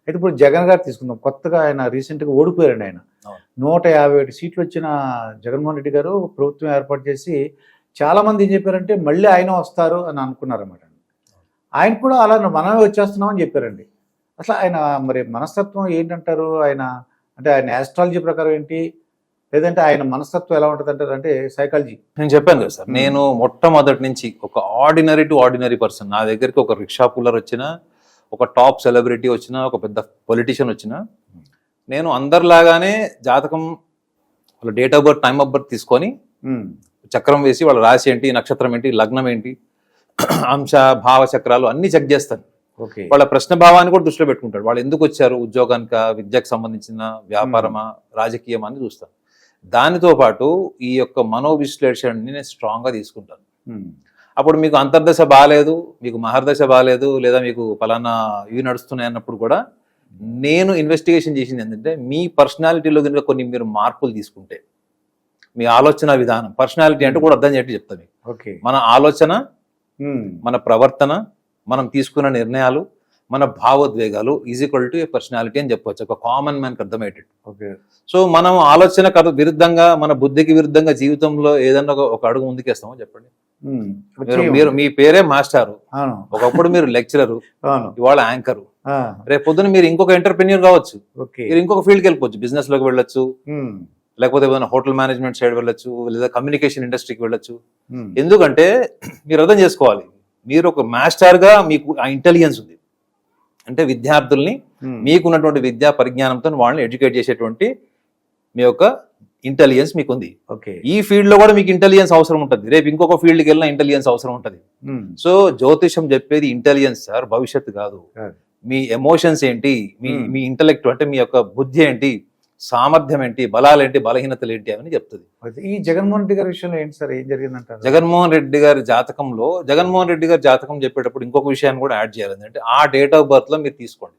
అయితే ఇప్పుడు జగన్ గారు తీసుకుందాం, కొత్తగా ఆయన రీసెంట్గా ఓడిపోయారండి ఆయన. 151 సీట్లు వచ్చిన జగన్మోహన్ రెడ్డి గారు ప్రభుత్వం ఏర్పాటు చేసి చాలామంది ఏం చెప్పారంటే మళ్ళీ ఆయన వస్తారు అని అనుకున్నారన్నమాట. ఆయన కూడా అలా మనమే వచ్చేస్తున్నామని చెప్పారండి. అసలు ఆయన మరి మనస్తత్వం ఏంటంటారు? ఆయన అంటే ఆయన ఆస్ట్రాలజీ ప్రకారం ఏంటి, లేదంటే ఆయన మనస్తత్వం ఎలా ఉంటుంది అంటారు? అంటే సైకాలజీ. నేను చెప్పాను కదా సార్, నేను మొట్టమొదటి నుంచి ఒక ఆర్డినరీ టు ఆర్డినరీ పర్సన్, నా దగ్గరికి ఒక రిక్షా పుల్లర్ వచ్చినా, ఒక టాప్ సెలబ్రిటీ వచ్చినా, ఒక పెద్ద పొలిటీషియన్ వచ్చినా, నేను అందరిలాగానే జాతకం, వాళ్ళ date of birth, time of birth తీసుకొని చక్రం వేసి వాళ్ళ రాశి ఏంటి, నక్షత్రం ఏంటి, లగ్నం ఏంటి, అంశ భావ చక్రాలు అన్ని చెక్ చేస్తాను. వాళ్ళ ప్రశ్న భావాన్ని కూడా దృష్టిలో పెట్టుకుంటాడు. వాళ్ళు ఎందుకు వచ్చారు, ఉద్యోగానిక, విద్యకు సంబంధించిన, వ్యాపారమా, రాజకీయమా అని చూస్తాను. దానితో పాటు ఈ యొక్క మనోవిశ్లేషణని నేను స్ట్రాంగ్గా తీసుకుంటాను. అప్పుడు మీకు అంతర్దశ బాగాలేదు, మీకు మహర్దశ బాగాలేదు, లేదా మీకు ఫలానా ఇవి నడుస్తున్నాయి అన్నప్పుడు కూడా నేను ఇన్వెస్టిగేషన్ చేసింది ఏంటంటే, మీ పర్సనాలిటీలో కనుక కొన్ని మీరు మార్పులు తీసుకుంటే, మీ ఆలోచన విధానం, పర్సనాలిటీ అంటే కూడా అర్థం చేయట్టు చెప్తాను. మన ఆలోచన, మన ప్రవర్తన, మనం తీసుకున్న నిర్ణయాలు, మన భావోద్వేగాలు is equal to A personality అని చెప్పవచ్చు, ఒక కామన్ మ్యాన్కి అర్థమయ్యేటట్టు. సో మనం ఆలోచన విరుద్ధంగా, మన బుద్ధికి విరుద్ధంగా జీవితంలో ఏదన్నా ఒక అడుగు ముందుకేస్తామో చెప్పండి. మీరు మీ పేరే మాస్టారు, ఒకప్పుడు మీరు లెక్చరరు, ఇవాళ యాంకరు, రేపు పొద్దున మీరు ఇంకొక ఎంటర్ప్రెన్యూర్ కావచ్చు, మీరు ఇంకొక ఫీల్డ్కి వెళ్ళిపోవచ్చు, బిజినెస్ లోకి వెళ్ళొచ్చు, లేకపోతే ఏదైనా హోటల్ మేనేజ్మెంట్ సైడ్ వెళ్ళొచ్చు, లేదా కమ్యూనికేషన్ ఇండస్ట్రీకి వెళ్ళొచ్చు. ఎందుకంటే మీరు అర్థం చేసుకోవాలి, మీరు ఒక మాస్టర్ గా మీకు ఆ ఇంటెలిజెన్స్ ఉంది. అంటే విద్యార్థుల్ని మీకున్నటువంటి విద్యా పరిజ్ఞానంతో వాళ్ళని ఎడ్యుకేట్ చేసేటువంటి మీ యొక్క ఇంటెలిజెన్స్ మీకు ఉంది. ఈ ఫీల్డ్ లో కూడా మీకు ఇంటెలిజెన్స్ అవసరం ఉంటుంది, రేపు ఇంకొక ఫీల్డ్కి వెళ్ళినా ఇంటెలిజెన్స్ అవసరం ఉంటుంది. సో జ్యోతిషం చెప్పేది ఇంటెలిజెన్స్ సార్, భవిష్యత్తు కాదు. మీ ఎమోషన్స్ ఏంటి, మీ ఇంటెలెక్ట్ అంటే మీ యొక్క బుద్ధి ఏంటి, సామర్థ్యం ఏంటి, బలాలేంటి, బలహీనతలు ఏంటి అని చెప్తుంది. ఈ జగన్మోహన్ రెడ్డి గారి విషయంలో ఏంటి సార్, ఏం జరిగిందంటారు? జగన్మోహన్ రెడ్డి గారి జాతకంలో, జగన్మోహన్ రెడ్డి గారి జాతకం చెప్పేటప్పుడు ఇంకొక విషయాన్ని కూడా యాడ్ చేయాలి. అంటే ఆ డేట్ ఆఫ్ బర్త్ లో మీరు తీసుకోండి,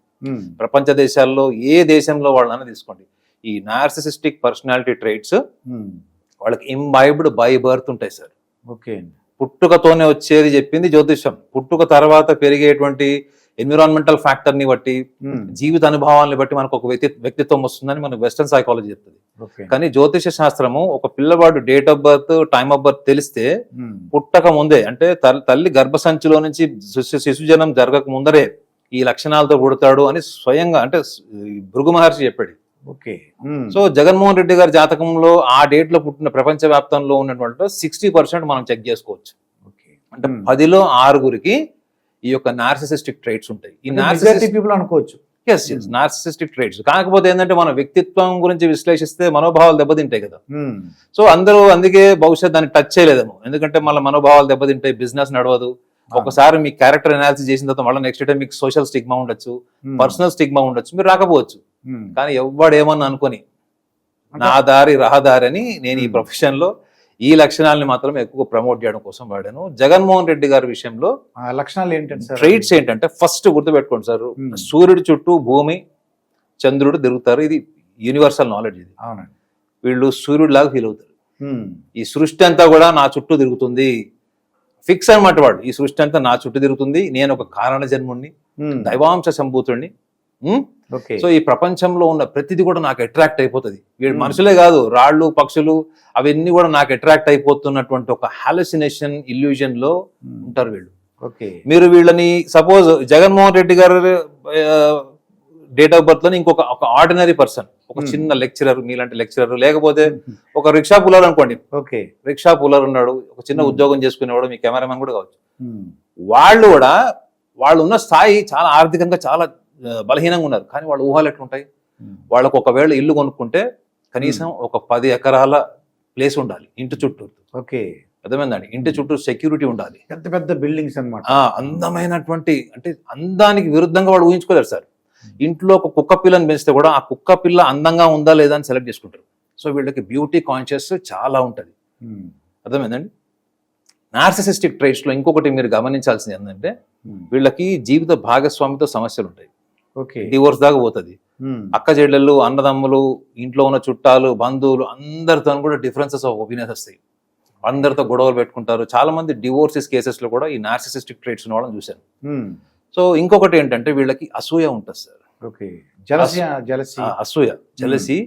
ప్రపంచ దేశాల్లో ఏ దేశంలో వాళ్ళని తీసుకోండి, ఈ నార్సిసిస్టిక్ పర్సనాలిటీ ట్రైట్స్ వాళ్ళకి ఇంబైబ్డ్ బై బర్త్ ఉంటాయి సార్. పుట్టుకతోనే వచ్చేది చెప్పింది జ్యోతిషం. పుట్టుక తర్వాత పెరిగేటువంటి ఎన్విరాన్మెంటల్ ఫ్యాక్టర్ ని బట్టి, జీవిత అనుభవాన్ని బట్టి మనకు ఒక వ్యక్తిత్వం వస్తుందని మనకు వెస్టర్న్ సైకాలజీ చెప్తుంది. కానీ జ్యోతిష శాస్త్రము ఒక పిల్లవాడు date of birth, time of birth తెలిస్తే పుట్టక ముందే, అంటే తల్లి గర్భసంచిలో నుంచి శిశుజనం జరగక ముందరే ఈ లక్షణాలతో పుడతాడు అని స్వయంగా, అంటే భృగు మహర్షి చెప్పాడు. సో జగన్మోహన్ రెడ్డి గారి జాతకంలో ఆ డేట్ లో పుట్టిన ప్రపంచ వ్యాప్తంలో ఉన్నటువంటి 60% మనం చెక్ చేసుకోవచ్చు. అంటే 10లో 6 ఈ యొక్క నార్సిసిస్టిక్ ట్రైట్స్ ఉంటాయి. ఈ పీపుల్ అనుకోవచ్చు. నార్సిసిస్టిక్ ట్రైట్స్. కాకపోతే ఏంటంటే మన వ్యక్తిత్వం గురించి విశ్లేషిస్తే మనోభావాలు దెబ్బతింటాయి కదా. సో అందరూ అందుకే బహుశా దాన్ని టచ్ చేయలేదేమో, ఎందుకంటే మళ్ళీ మనోభావాలు దెబ్బతింటాయి, బిజినెస్ నడవదు. ఒకసారి మీ క్యారెక్టర్ అనాలిసిస్ చేసిన తర్వాత మళ్ళీ నెక్స్ట్ టైం మీకు సోషల్ స్టిగ్మా ఉండొచ్చు, పర్సనల్ స్టిగ్మా ఉండొచ్చు, మీరు రాకపోవచ్చు. కానీ ఎవడేమన్నా అనుకొని నా దారి రహదారి అని నేను ఈ ప్రొఫెషన్ లో ఈ లక్షణాలని మాత్రం ఎక్కువ ప్రమోట్ చేయడం కోసం వాడాను. జగన్మోహన్ రెడ్డి గారి విషయంలో లక్షణాలు ఏంటంటే, ట్రైట్స్ ఏంటంటే, ఫస్ట్ గుర్తుపెట్టుకోండి సార్, సూర్యుడి చుట్టూ భూమి చంద్రుడు తిరుగుతారు. ఇది యూనివర్సల్ నాలెడ్జ్. ఇది వీళ్ళు సూర్యుడిలాగా ఫీల్ అవుతారు. ఈ సృష్టి అంతా కూడా నా చుట్టూ తిరుగుతుంది, ఫిక్స్ అనమాట. వాడు ఈ సృష్టి అంతా నా చుట్టూ తిరుగుతుంది, నేను ఒక కారణ జన్ముడిని, దైవాంశ సంభూతుడిని. సో ఈ ప్రపంచంలో ఉన్న ప్రతిదీ కూడా నాకు అట్రాక్ట్ అయిపోతుంది. వీళ్ళు మనుషులే కాదు, రాళ్ళు, పక్షులు అవన్నీ కూడా నాకు అట్రాక్ట్ అయిపోతున్నటువంటి ఒక హాలుసినేషన్, ఇల్యూజన్ లో ఉంటారు వీళ్ళు. మీరు వీళ్ళని సపోజ్ జగన్మోహన్ రెడ్డి గారు డేట్ ఆఫ్ బర్త్ లో ఇంకొక ఆర్డినరీ పర్సన్, ఒక చిన్న లెక్చరర్, మీలాంటి లెక్చరర్, లేకపోతే ఒక రిక్షా పుల్లర్ అనుకోండి, రిక్షా పుల్లర్ ఉన్నాడు, ఒక చిన్న ఉద్యోగం చేసుకునేవాడు, మీ కెమెరామెన్ కూడా కావచ్చు. వాళ్ళు ఉన్న స్థాయి చాలా ఆర్థికంగా చాలా బలహీనంగా ఉన్నారు. కానీ వాళ్ళ ఊహలు ఎట్లుంటాయి, వాళ్ళకు ఒకవేళ ఇల్లు కొనుక్కుంటే కనీసం ఒక 10 ఎకరాల ప్లేస్ ఉండాలి ఇంటి చుట్టూ. అర్థమైందండి, ఇంటి చుట్టూ సెక్యూరిటీ ఉండాలి, పెద్ద పెద్ద బిల్డింగ్స్ అన్నమాట. అందమైనటువంటి, అంటే అందానికి విరుద్ధంగా వాళ్ళు ఊహించుకోలేరు సార్. ఇంట్లో ఒక కుక్క పిల్లని పెంచితే కూడా ఆ కుక్క పిల్ల అందంగా ఉందా లేదా అని సెలెక్ట్ చేసుకుంటారు. సో వీళ్ళకి బ్యూటీ కాన్షియస్ చాలా ఉంటుంది. అర్థమైందండి. నార్సిసిస్టిక్ ట్రైట్స్ లో ఇంకొకటి మీరు గమనించాల్సింది ఏంటంటే, వీళ్ళకి జీవిత భాగస్వామితో సమస్యలు ఉంటాయి. డివోర్స్ దాకా పోతుంది. అక్క చెల్లెళ్ళు, అన్నదమ్ములు, ఇంట్లో ఉన్న చుట్టాలు, బంధువులు అందరితో కూడా డిఫరెన్సెస్ ఆఫ్ ఒపీనియన్స్ వస్తాయి. అందరితో గొడవలు పెట్టుకుంటారు. చాలా మంది డివోర్సెస్ కేసెస్ లో కూడా ఈ నార్సిసిస్టిక్ ట్రైట్స్ ఉన్న వాళ్ళని చూశాను. సో ఇంకొకటి ఏంటంటే, వీళ్ళకి అసూయ ఉంటుంది సార్. ఓకే. జలసి జలసి అసూయ జెలసీ.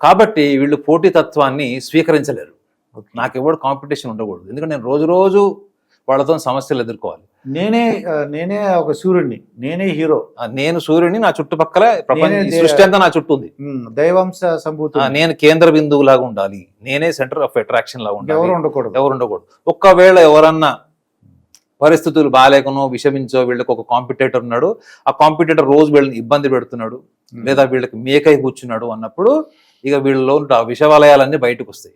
కాబట్టి వీళ్ళు పోటీతత్వాన్ని స్వీకరించలేరు. ఓకే. నాకు ఎవరు కాంపిటీషన్ ఉండకూడదు, ఎందుకంటే నేను రోజు రోజు వాళ్ళతో సమస్యలు ఎదుర్కోవాలి. నేనే ఒక సూర్యుడిని, నేనే హీరో, నేను సూర్యుని, నా చుట్టుపక్కల ప్రపంచ నేనే సృష్టి అంతా నా చుట్టూ ఉంది. దైవాంశ సంభూతుడు. నేను కేంద్ర బిందువు లాగా ఉండాలి, నేనే సెంటర్ ఆఫ్ అట్రాక్షన్ లాగా ఉండాలి, ఎవరు ఉండకూడదు. ఎవరు ఉండకూడదు. ఒక్కవేళ ఎవరన్నా పరిస్థితులు బాగాలేకనో విషమించో వీళ్ళకి ఒక కాంపిటేటర్ ఉన్నాడు, ఆ కాంపిటేటర్ రోజు వీళ్ళని ఇబ్బంది పెడుతున్నాడు, లేదా వీళ్ళకి మేకై కూర్చున్నాడు అన్నప్పుడు ఇక వీళ్ళలో ఆ విషవలయాలన్నీ బయటకు వస్తాయి.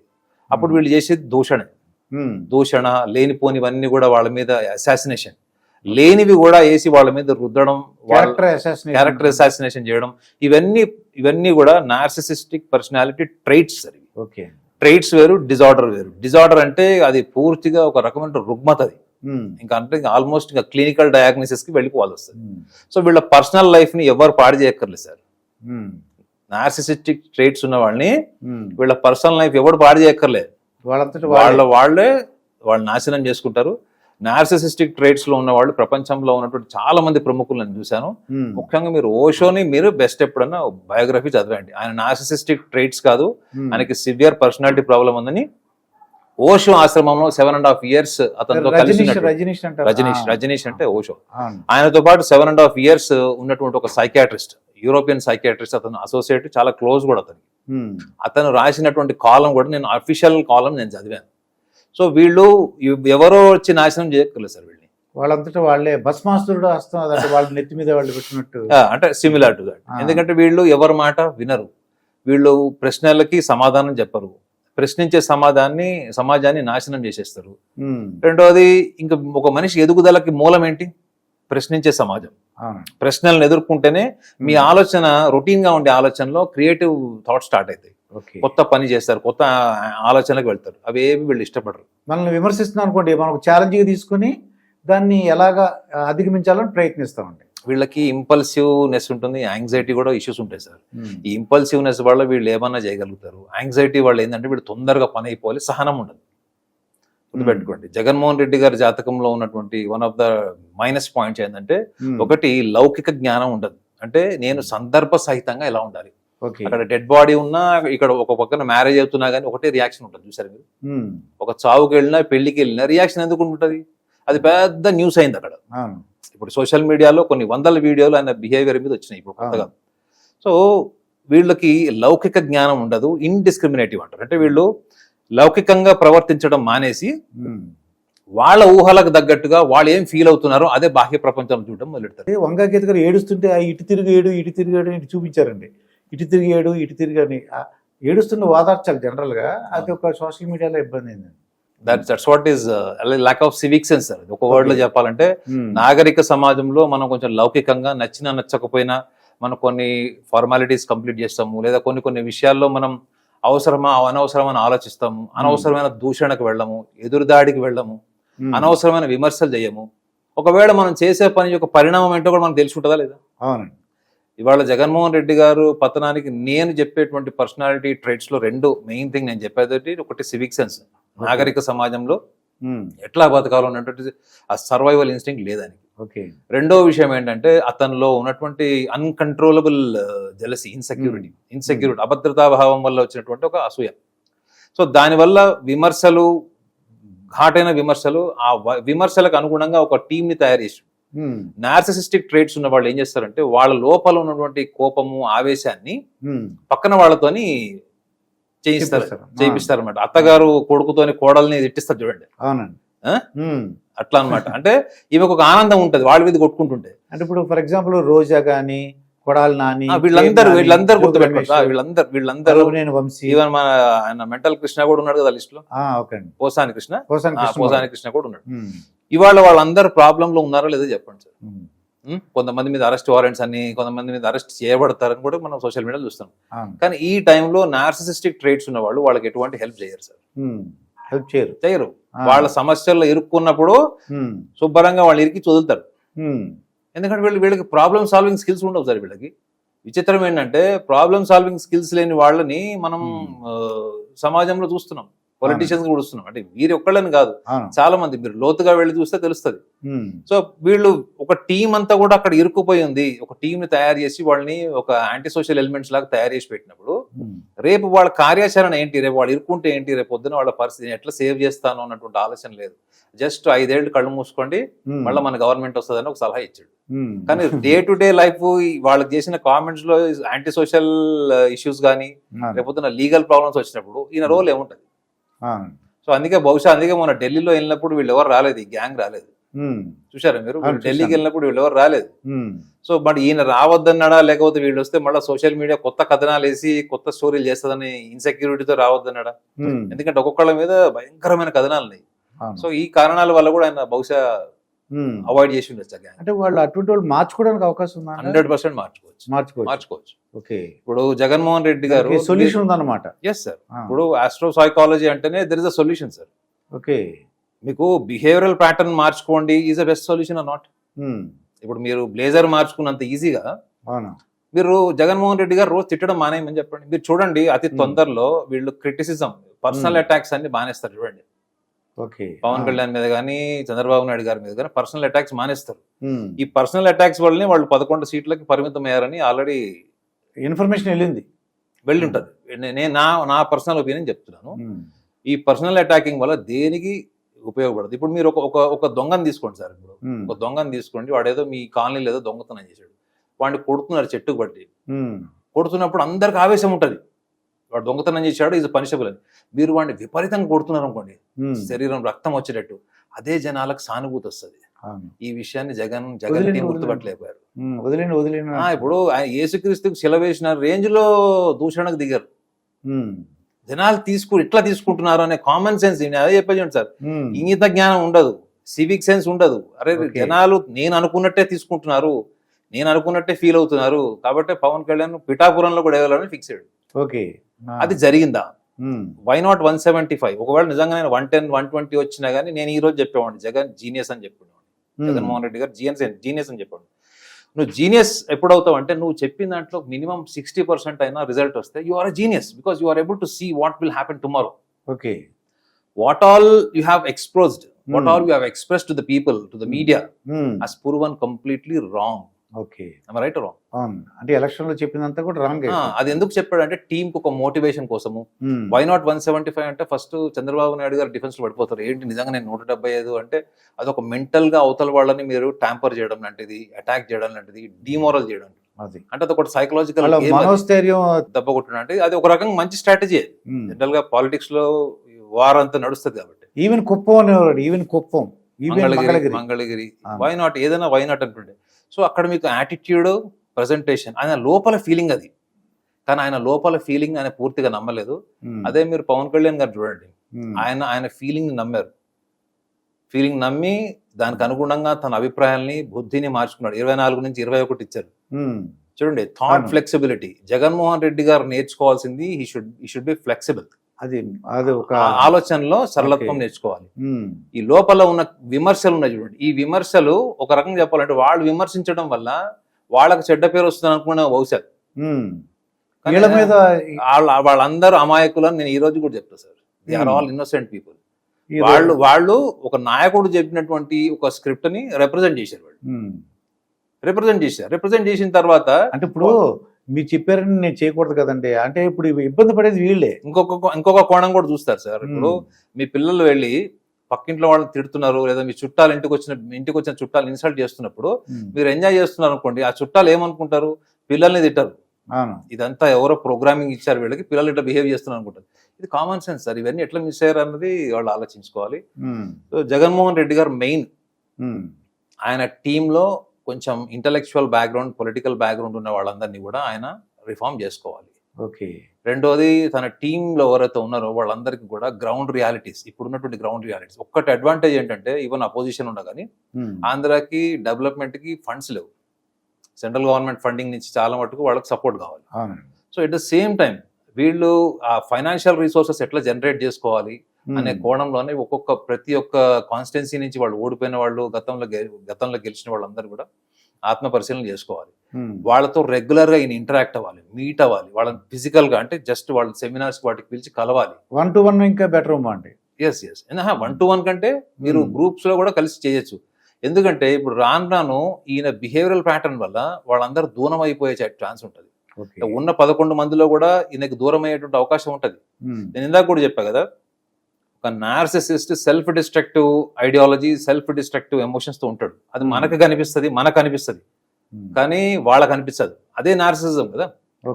అప్పుడు వీళ్ళు చేసేది దూషణ, లేనిపోనివన్నీ కూడా వాళ్ళ మీద అసాసినేషన్, లేనివి కూడా వేసి వాళ్ళ మీద రుద్దడం, క్యారెక్టర్ అసాసినేషన్ చేయడం, ఇవన్నీ కూడా నార్సిసిస్టిక్ పర్సనాలిటీ ట్రైట్స్. ఓకే. ట్రైట్స్ వేరు, డిజార్డర్ వేరు. డిజార్డర్ అంటే అది పూర్తిగా ఒక రకమైన రుగ్మత, అది ఇంకా అంటే ఆల్మోస్ట్ ఇంకా క్లినికల్ డయాగ్నోసిస్ కి వెళ్ళిపోవాలి వస్తుంది. సో వీళ్ళ పర్సనల్ లైఫ్ ని ఎవరు పాడు చేయక్కర్లేదు సార్. నార్సిసిస్టిక్ ట్రైట్స్ ఉన్న వాళ్ళని వీళ్ళ పర్సనల్ లైఫ్ ఎవరు పాడు చేయక్కర్లేదు, వాళ్ళే వాళ్ళు నాశనం చేసుకుంటారు. నార్సిసిస్టిక్ ట్రైట్స్ లో ఉన్న వాళ్ళు ప్రపంచంలో ఉన్నటువంటి చాలా మంది ప్రముఖులు నేను చూశాను. ముఖ్యంగా మీరు ఓషోని మీరు బెస్ట్ ఎప్పుడన్నా బయోగ్రఫీ చదవండి. ఆయన నార్సిసిస్టిక్ ట్రైట్స్ కాదు, ఆయనకి సివియర్ పర్సనాలిటీ ప్రాబ్లం ఉందని ఓషో ఆశ్రమంలో 7.5 years అతనితో కలిసి రజనీష్ అంటే ఓషో, ఆయనతో పాటు 7.5 years ఉన్నటువంటి ఒక సైకియాట్రిస్ట్, యూరోపియన్ సైకియాట్రిస్ట్, అతను అసోసియేట్, చాలా క్లోజ్ కూడా అతను రాసినటువంటి కాలం కూడా నేను అఫీషియల్ కాలం నేను చదివాను. సో వీళ్ళు ఎవరో వచ్చి నాశనం చేయక్కర్లేదు సార్ వీళ్ళని, వాళ్ళంతటా వాళ్ళే భస్మాసురుడు హస్తం, వాళ్ళ నెత్తి మీద వాళ్ళు పెట్టినట్టు, అంటే సిమిలర్ టు దట్. ఎందుకంటే వీళ్ళు ఎవరి మాట వినరు, వీళ్ళు ప్రశ్నలకి సమాధానం చెప్పరు, ప్రశ్నించే సమాజాన్ని నాశనం చేసేస్తారు. రెండోది, ఇంకా ఒక మనిషి ఎదుగుదలకి మూలం ఏంటి? ప్రశ్నించే సమాజం. ప్రశ్నలను ఎదుర్కొంటేనే మీ ఆలోచన, రొటీన్ గా ఉండే ఆలోచనలో క్రియేటివ్ థాట్ స్టార్ట్ అవుతాయి, కొత్త పని చేస్తారు, కొత్త ఆలోచనలకు వెళ్తారు. అవేమి వీళ్ళు ఇష్టపడరు. మనల్ని విమర్శిస్తున్నాం అనుకోండి, మనకు ఛాలెంజ్ గా తీసుకుని దాన్ని ఎలాగా అధిగమించాలని ప్రయత్నిస్తామండి. వీళ్ళకి ఇంపల్సివ్నెస్ ఉంటుంది, యాంగ్జైటీ కూడా ఇష్యూస్ ఉంటాయి సార్. ఈ ఇంపల్సివ్నెస్ వల్ల వీళ్ళు ఏమన్నా చేయగలుగుతారు, యాంగ్జైటీ వాళ్ళు ఏంటంటే వీళ్ళు తొందరగా పని అయిపోవాలి, సహనం ఉండదు. గుర్తుపెట్టుకోండి, జగన్మోహన్ రెడ్డి గారి జాతకంలో ఉన్నటువంటి one of the minus points ఏంటంటే, ఒకటి లౌకిక జ్ఞానం ఉండదు. అంటే నేను సందర్భ సహితంగా ఎలా ఉండాలి, అక్కడ డెడ్ బాడీ ఉన్నా, ఇక్కడ ఒక పక్కన మ్యారేజ్ అవుతున్నా కానీ ఒకటే రియాక్షన్ ఉంటుంది. చూసారు మీరు, ఒక చావుకి వెళ్ళినా పెళ్లికి వెళ్ళినా రియాక్షన్ ఎందుకు ఉంటుంది? అది పెద్ద న్యూస్ అయింది అక్కడ. ఇప్పుడు సోషల్ మీడియాలో కొన్ని వందల వీడియోలు ఆయన బిహేవియర్ మీద వచ్చినాయి ఇప్పుడు కొత్తగా. సో వీళ్ళకి లౌకిక జ్ఞానం ఉండదు, ఇండిస్క్రిమినేటివ్ అంటారు. అంటే వీళ్ళు లౌకికంగా ప్రవర్తించడం మానేసి వాళ్ళ ఊహలకు తగ్గట్టుగా వాళ్ళు ఏం ఫీల్ అవుతున్నారో అదే బాహ్య ప్రపంచం చూడడం మొదలెడతారు. వంగా గీత గారు ఏడుస్తుంటే ఇటు తిరిగాడు ఇటు చూపించారండి, ఇటు తిరిగాడు ఏడుస్తున్న వాదార్చాలి జనరల్ గా, అది ఒక సోషల్ మీడియాలో ఇబ్బంది అయింది. That's what is lack of civic sense. ఒక వర్డ్ లో చెప్పాలంటే, నాగరిక సమాజంలో మనం కొంచెం లౌకికంగా నచ్చకపోయినా మనం కొన్ని ఫార్మాలిటీస్ కంప్లీట్ చేస్తాము, లేదా కొన్ని విషయాల్లో మనం అవసరమా అనవసరమా అని ఆలోచిస్తాము, అనవసరమైన దూషణకు వెళ్ళము, ఎదురుదాడికి వెళ్ళము, అనవసరమైన విమర్శలు చేయము. ఒకవేళ మనం చేసే పని యొక్క పరిణామం ఏంటో కూడా మనకు తెలిసి ఉంటుందా లేదా? అవునండి. ఇవాళ జగన్మోహన్ రెడ్డి గారు పతనానికి నేను చెప్పేటువంటి పర్సనాలిటీ ట్రైట్స్ లో రెండు మెయిన్ థింగ్ నేను చెప్పేది, ఒకటి సివిక్ సెన్స్, నాగరిక సమాజంలో ఎట్లా బతకాలో ఉన్నటువంటి ఆ సర్వైవల్ ఇన్స్టింక్ట్ లేదని. రెండో విషయం ఏంటంటే, అతనిలో ఉన్నటువంటి అన్కంట్రోలబుల్ జెలసీ, ఇన్సెక్యూరిటీ, అభద్రతాభావం వల్ల వచ్చినటువంటి ఒక అసూయ. సో దానివల్ల ఘాటైన విమర్శలు, ఆ విమర్శలకు అనుగుణంగా ఒక టీమ్ ని తయారు చేసి, నార్సిసిస్టిక్ ట్రేట్స్ ఉన్న వాళ్ళు ఏం చేస్తారంటే, వాళ్ళ లోపల ఉన్నటువంటి కోపము, ఆవేశాన్ని పక్కన వాళ్ళతోని చేయిస్తారు అనమాట. అత్తగారు కొడుకుతోని కోడల్ని తిట్టిస్తారు చూడండి, అట్లా అనమాట. అంటే ఈమెకు ఒక ఆనందం ఉంటది వాళ్ళ మీద కొట్టుకుంటుంటే. అంటే ఇప్పుడు ఫర్ ఎగ్జాంపుల్ రోజా గాని, కొడాలి నాని, వీళ్ళందరూ గుర్తుపెట్టుకుంటారు, వీళ్ళందరూ ఈవెన్ మన ఆయన మెంటల్ కృష్ణ కూడా ఉన్నాడు కదా లిస్ట్ లో, పోసాని కృష్ణ కూడా ఉన్నాడు. ఇవాళ వాళ్ళందరూ ప్రాబ్లం లో ఉన్నారో లేదో చెప్పండి సార్. కొంతమంది మీద అరెస్ట్ వారెంట్స్ అని, కొంతమంది మీద అరెస్ట్ చేయబడతారని కూడా మనం సోషల్ మీడియాలో చూస్తాం. కానీ ఈ టైంలో నార్సిసిస్టిక్ ట్రేట్స్ ఉన్న వాళ్ళు వాళ్ళకి ఎటువంటి హెల్ప్ చేయరు సార్, చేయరు. వాళ్ళ సమస్యల్లో ఇరుక్కున్నప్పుడు శుభ్రంగా వాళ్ళు ఇరికి వదులుతారు. ఎందుకంటే వీళ్ళకి ప్రాబ్లమ్ సాల్వింగ్ స్కిల్స్ ఉండవు సార్. వీళ్ళకి విచిత్రం ఏంటంటే, ప్రాబ్లమ్ సాల్వింగ్ స్కిల్స్ లేని వాళ్ళని మనం సమాజంలో చూస్తున్నాం. పొలిటీషియన్స్ కూడా వస్తున్నాం. అంటే వీరి ఒక్కళ్ళని కాదు, అవును. చాలా మంది, మీరు లోతుగా వెళ్ళి చూస్తే తెలుస్తుంది. ఉమ్. సో వీళ్ళు ఒక టీం అంతా కూడా అక్కడ ఇరుక్కుపోయి ఉంది. ఒక టీం ని తయారు చేసి వాళ్ళని ఒక యాంటీ సోషల్ ఎలిమెంట్స్ లాగా తయారు చేసి పెట్టినప్పుడు ఉమ్. రేపు వాళ్ళ కార్యాచరణ ఏంటి, రేపు వాళ్ళు ఇరుక్కుంటే ఏంటి, రేపు పొద్దున వాళ్ళ పరిస్థితి ఎట్లా సేవ్ చేస్తాను అన్నటువంటి ఆలోచన లేదు. జస్ట్ 5 ఏళ్ళు కళ్ళు మూసుకోండి, ఉమ్. మళ్ళీ మన గవర్నమెంట్ వస్తుందని ఒక సలహా ఇచ్చాడు. ఉమ్. కానీ డే టు డే లైఫ్ వాళ్ళకి చేసిన కామెంట్స్ లో యాంటీ సోషల్ ఇష్యూస్ కానీ అవును. రేపొద్దున లీగల్ ప్రాబ్లమ్స్ వచ్చినప్పుడు ఈయన రోల్ ఏముంటది? అవును. సో అందుకే మన ఢిల్లీలో వెళ్ళినప్పుడు వీళ్ళు ఎవరు రాలేదు, ఈ గ్యాంగ్ రాలేదు. ఉమ్. చూసారా మీరు? అవును, ఢిల్లీకి చూశాను. వెళ్ళినప్పుడు వీళ్ళు ఎవరు రాలేదు. ఉమ్. సో మరి ఈయన రావద్దన్నాడా, లేకపోతే వీళ్ళు వస్తే మళ్ళీ సోషల్ మీడియా కొత్త కథనాలు వేసి కొత్త స్టోరీలు చేస్తుందని ఇన్సెక్యూరిటీతో రావద్దన్నాడా? ఉమ్. ఎందుకంటే ఒక్కొక్కళ్ళ మీద భయంకరమైన కథనాలు ఉన్నాయి. అవును. సో ఈ కారణాల వల్ల కూడా ఆయన బహుశా ఉమ్. అవాయిడ్ చేసి ఉండొచ్చు ఆ గ్యాంగ్. అంటే వాళ్ళు అటువంటి వాళ్ళు మార్చుకోవడానికి అవకాశం ఉందా? 100% మార్చుకోవచ్చు. మార్చుకోవచ్చు. ఓకే. ఇప్పుడు జగన్మోహన్ రెడ్డి గారు సొల్యూషన్ ఉందన్నమాట. Yes sir. ఇప్పుడు ఆస్ట్రో సైకాలజీ అంటేనే there is a solution sir. Okay. మీకు బిహేవియరల్ ప్యాటర్న్ మార్చుకోండి is a best solution or not? Um. ఇప్పుడు మీరు బ్లేజర్ మార్చుకున్నంత ఈజీగా అవును. మీరు జగన్మోహన్ రెడ్డి గారు రోజు తిట్టడం మానేయమని చెప్పండి. మీరు చూడండి, అతి తొందరలో వీళ్ళు క్రిటిసిజం, పర్సనల్ అటాక్స్ అన్ని మానేస్తారు. చూడండి, ఓకే. పవన్ కళ్యాణ్ మీద కానీ చంద్రబాబు నాయుడు గారి మీద కానీ పర్సనల్ అటాక్స్ మానేస్తారు. ఉమ్. ఈ పర్సనల్ అటాక్స్ వల్లనే వాళ్ళు 11 సీట్లకి పరిమితం అయ్యారని ఆల్రెడీ ఇన్ఫర్మేషన్ వెళ్ళింది. వెళ్ళి ఉంటుంది. నేను నా పర్సనల్ ఒపీనియన్ చెప్తున్నాను. ఉమ్. ఈ పర్సనల్ అటాకింగ్ వల్ల దేనికి ఉపయోగపడదు. ఇప్పుడు మీరు ఒక దొంగను తీసుకోండి సార్. ఇప్పుడు ఉమ్. ఒక దొంగను తీసుకోండి, వాడు ఏదో మీ కాలనీలో ఏదో దొంగతనం చేశాడు, వాడిని కొడుతున్నారు చెట్టుకు బట్టి. ఉమ్. కొడుతున్నప్పుడు అందరికి ఆవేశం ఉంటుంది, వాడు దొంగతనం చేశాడు, ఇది పనిషబుల్ అని. మీరు వాడిని విపరీతంగా కొడుతున్నారు అనుకోండి, ఉమ్. శరీరం రక్తం వచ్చేటట్టు, అదే జనాలకు సానుభూతి వస్తుంది. అవును. ఈ విషయాన్ని జగన్ వదిలేండి, టీం వదిలేండి. గుర్తుపట్టలేకపోయారు. వదిలేండి. ఇప్పుడు యేసుక్రీస్తుకు సెలవేసిన రేంజ్ లో దూషణకు దిగారు. ఉమ్. జనాలు ఇట్లా తీసుకుంటున్నారు అనే కామన్ సెన్స్, అదే చెప్పేది సార్. ఉమ్. ఇంగిత జ్ఞానం ఉండదు, సివిక్ సెన్స్ ఉండదు. అరే Okay. జనాలు నేను అనుకున్నట్టే తీసుకుంటున్నారు, నేను అనుకున్నట్టే ఫీల్ అవుతున్నారు, కాబట్టి పవన్ కళ్యాణ్ పిఠాపురంలో కూడా వేయాలని ఫిక్స్ అయ్యాడు. ఓకే. అది జరిగిందా? ఉమ్. Why not 175? ఒకవేళ నిజంగా నేను 110, 120 వచ్చినా కానీ నేను ఈ రోజు చెప్పేవాడిని జగన్ జీనియస్ అని చెప్పేవాడిని. జగన్మోహన్ రెడ్డి గారు జీనియస్ అని చెప్పాడు. నువ్వు జీనియస్ ఎప్పుడవుతావు అంటే, నువ్వు చెప్పిన దాంట్లో మినిమం 60% అయినా రిజల్ట్ వస్తే you are a genius, because you are able to see what will happen tomorrow. Okay. What all you have exposed, what all you have expressed to the people, to the media, um. has proven completely wrong. Okay. Am I right or wrong? అవును. అంటే election లో చెప్పిందంతా కూడా wrong. అది ఎందుకు చెప్పాడంటే team కు ఒక మోటివేషన్ కోసము. వై నాట్ 175 అంటే ఫస్ట్ చంద్రబాబు నాయుడు గారు డిఫెన్స్ లో పడిపోతారు. ఏంటి నిజంగా నేను 175 అంటే అదొక మెంటల్ గా అవతల వాళ్ళని మీరు ట్యాంపర్ చేయడం లాంటిది, అటాక్ చేయడం లాంటిది, డిమోరల్ చేయడం అది. అంటే అది ఒక సైకలాజికల్ మనోస్థైర్యం. దెబ్బ కొట్టడం అంటే అది ఒక రకంగా మంచి స్ట్రాటజీ. జనరల్ గా పాలిటిక్స్ లో వార్ అంతా నడుస్తుంది కాబట్టి. ఈవెన్ కుప్పం అనేవాడు, మంగళగిరి వై నాట్, ఏదైనా వై నాట్ అంటుండే. సో అక్కడ మీకు యాటిట్యూడ్, ప్రజెంటేషన్, ఆయన లోపల ఫీలింగ్ అది. కానీ ఆయన లోపల ఫీలింగ్ ఆయన పూర్తిగా నమ్మలేదు. అదే మీరు పవన్ కళ్యాణ్ గారు చూడండి, ఆయన ఫీలింగ్ ని నమ్మారు. ఫీలింగ్ నమ్మి దానికి అనుగుణంగా తన అభిప్రాయాల్ని, బుద్ధిని మార్చుకున్నాడు. 24 నుంచి 21 ఇచ్చారు. చూడండి, థాట్ ఫ్లెక్సిబిలిటీ. జగన్మోహన్ రెడ్డి గారు నేర్చుకోవాల్సింది ఈ షుడ్ బి ఫ్లెక్సిబుల్. అది ఒక ఆలోచనలో సరళత్వం నేర్చుకోవాలి. ఈ లోపల ఉన్న విమర్శలు ఉన్నాయి చూడండి, ఈ విమర్శలు ఒక రకంగా చెప్పాలంటే వాళ్ళు విమర్శించడం వల్ల వాళ్ళకి చెడ్డ పేరు వస్తుంది అనుకునే బహుశా. వాళ్ళందరూ అమాయకులని నేను ఈ రోజు కూడా చెప్తా sir. They are all innocent people. వాళ్ళు ఒక నాయకుడు చెప్పినటువంటి ఒక స్క్రిప్ట్ ని రిప్రజెంట్ చేశారు. రిప్రజెంట్ చేసిన తర్వాత అంటే ఇప్పుడు మీరు చెప్పారని నేను చేయకూడదు కదండి. అంటే ఇప్పుడు ఇబ్బంది పడేది వీళ్ళే. ఇంకొక కోణం కూడా చూస్తారు సార్. ఇప్పుడు మీ పిల్లలు వెళ్ళి పక్కింట్లో వాళ్ళని తిడుతున్నారు, లేదా మీ చుట్టాలు ఇంటికి వచ్చిన చుట్టాలు ఇన్సల్ట్ చేస్తున్నప్పుడు మీరు ఎంజాయ్ చేస్తున్నారు అనుకోండి, ఆ చుట్టాలు ఏమనుకుంటారు? పిల్లల్ని తిట్టారు. ఇదంతా ఎవరో ప్రోగ్రామింగ్ ఇచ్చారు వీళ్ళకి, పిల్లలు ఇట్లా బిహేవ్ చేస్తున్నారు అనుకుంటారు. ఇది కామన్ సెన్స్ సార్. ఇవన్నీ ఎట్లా మిస్ అయ్యారు అన్నది వాళ్ళు ఆలోచించుకోవాలి. సో జగన్మోహన్ రెడ్డి గారు మెయిన్, ఆయన టీంలో కొంచెం ఇంటలెక్చువల్ బ్యాక్గ్రౌండ్, పొలిటికల్ బ్యాక్గ్రౌండ్ ఉన్న వాళ్ళందరినీ కూడా ఆయన రిఫార్మ్ చేసుకోవాలి. ఓకే. రెండోది, తన టీంలో ఎవరైతే ఉన్నారో వాళ్ళందరికీ కూడా గ్రౌండ్ రియాలిటీస్, ఇప్పుడున్నటువంటి గ్రౌండ్ రియాలిటీస్. ఒక్కటి అడ్వాంటేజ్ ఏంటంటే, ఈవెన్ అపోజిషన్ ఉన్నా కానీ ఆంధ్రాకి డెవలప్మెంట్ కి ఫండ్స్ లేవు. సెంట్రల్ గవర్నమెంట్ ఫండింగ్ నుంచి చాలా మటుకు వాళ్ళకి సపోర్ట్ కావాలి. So at the same time వీళ్ళు ఆ ఫైనాన్షియల్ రిసోర్సెస్ ఎట్లా జనరేట్ చేసుకోవాలి అనే కోణంలోనే ప్రతి ఒక్క కాన్స్టిట్యున్సీ నుంచి వాళ్ళు ఓడిపోయిన వాళ్ళు, గతంలో గెలిచిన వాళ్ళందరూ కూడా ఆత్మ పరిశీలన చేసుకోవాలి. వాళ్ళతో రెగ్యులర్ గా ఈయన ఇంటరాక్ట్ అవ్వాలి, మీట్ అవ్వాలి, వాళ్ళని ఫిజికల్ గా, అంటే జస్ట్ వాళ్ళ సెమినార్స్ వాటికి పిలిచి కలవాలి. 1-to-1 ఇంకా బెటర్ అండి. ఎస్ 1-to-1 కంటే మీరు గ్రూప్స్ లో కూడా కలిసి చేయొచ్చు. ఎందుకంటే ఇప్పుడు రాను ఈయన బిహేవియరల్ ప్యాటర్న్ వల్ల వాళ్ళందరూ దూరం అయిపోయే ఛాన్స్ ఉంటుంది. ఉన్న 11 మందిలో కూడా ఈయనకి దూరం అయ్యేటువంటి అవకాశం ఉంటుంది. నేను ఇందాక కూడా చెప్పా కదా, ఒక narcissist self destructive ideology, self destructive emotions తో ఉంటాడు. అది మనకు కనిపిస్తుంది, మనకు అనిపిస్తుంది, కానీ వాళ్ళకి అనిపిస్తుంది. అదే నార్సిసిజం కదా.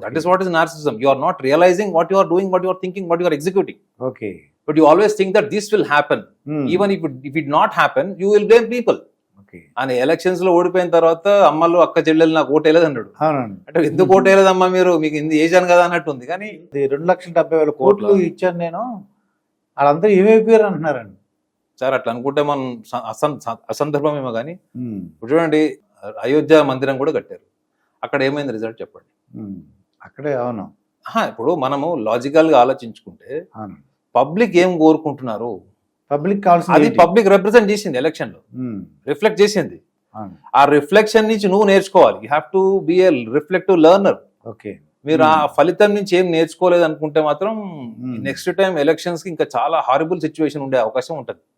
That is what is narcissism. You are not realising what you are doing, what you are thinking, what you are executing. Okay, but you always think that this will happen, even if it not happen you will blame people. ఆయన elections లో ఓడిపోయిన తర్వాత అమ్మలు అక్క చెల్లెలు నాకు ఓటేయలేదు అన్నాడు. అంటే ఎందుకు ఓటేయలేదమ్మా మీరు, మీకు ఇంది ఏజాను కదా అన్నట్టుంది. కానీ 2,70,000 కోట్లు ఇచ్చాను నేను, వాళ్ళందరూ ఏమైపోయారు అంటున్నారండి సార్. అట్లా అనుకుంటే మనం అసందర్భమేమో. కానీ ఇప్పుడు చూడండి, అయోధ్య మందిరం కూడా కట్టారు. అక్కడ ఏమైంది రిజల్ట్ చెప్పండి. అక్కడే అవును. ఇప్పుడు మనము లాజికల్ గా ఆలోచించుకుంటే పబ్లిక్ ఏం కోరుకుంటున్నారు, పబ్లిక్ కావాల్సింది అది పబ్లిక్ రిప్రజెంట్ చేసింది, ఎలక్షన్ లో రిఫ్లెక్ట్ చేసింది. ఆ రిఫ్లెక్షన్ నుంచి నువ్వు నేర్చుకోవాలి. You have to be A reflective learner. Okay, మీరు ఆ ఫలితం నుంచి ఏం నేర్చుకోలేదు అనుకుంటే మాత్రం నెక్స్ట్ టైం ఎలక్షన్స్ కి ఇంకా చాలా హారిబుల్ సిచ్యువేషన్ ఉండే అవకాశం ఉంటుంది.